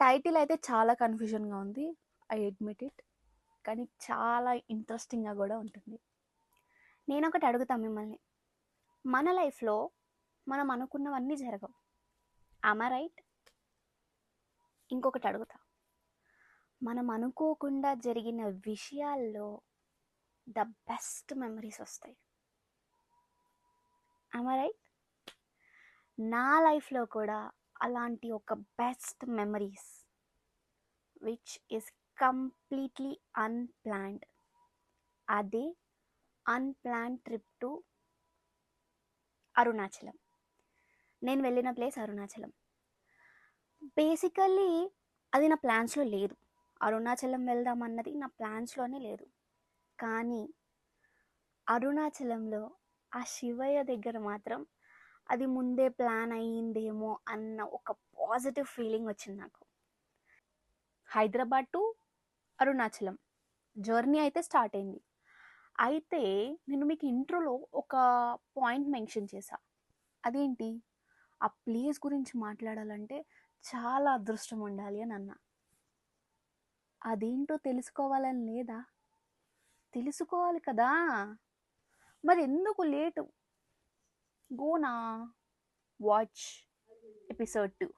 Title అయితే చాలా కన్‌ఫ్యూజన్‌గా ఉంది. I admit it. కానీ చాలా ఇంట్రెస్టింగ్‌గా గూడా ఉంటుంది. నేనొకటి అడుగుతా మిమ్మల్ని. మన లైఫ్‌లో మనం అనుకున్నవన్నీ జరగవు. Am I right? ఇంకొకటి అడుగుతా. మనం అనుకోకుండా జరిగిన విషయాల్లో ద బెస్ట్ మెమరీస్ వస్తాయి. Am I right? నా లైఫ్‌లో కూడా అలాంటి ఒక best memories which is completely unplanned. అదే అన్‌ప్లాన్డ్ ట్రిప్ టు అరుణాచలం. నేను వెళ్ళిన ప్లేస్ అరుణాచలం. బేసికల్లీ అది నా ప్లాన్స్‌లో లేదు. అరుణాచలం వెళ్దాం అన్నది నా ప్లాన్స్‌లోనే లేదు. కానీ అరుణాచలంలో ఆ శివయ్య దగ్గర మాత్రం అది ముందే ప్లాన్ అయ్యిందేమో అన్న ఒక పాజిటివ్ ఫీలింగ్ వచ్చింది నాకు. హైదరాబాద్ టు అరుణాచలం జర్నీ అయితే స్టార్ట్ అయింది. అయితే నేను మీకు ఇంట్రోలో ఒక పాయింట్ మెన్షన్ చేశా. అదేంటి? ఆ ప్లేస్ గురించి మాట్లాడాలంటే చాలా అదృష్టం ఉండాలి అని అన్నా. అదేంటో తెలుసుకోవాలని లేదా? తెలుసుకోవాలి కదా! మరి ఎందుకు లేటు? గో నా వాచ్ ఎపిసోడ్ 2.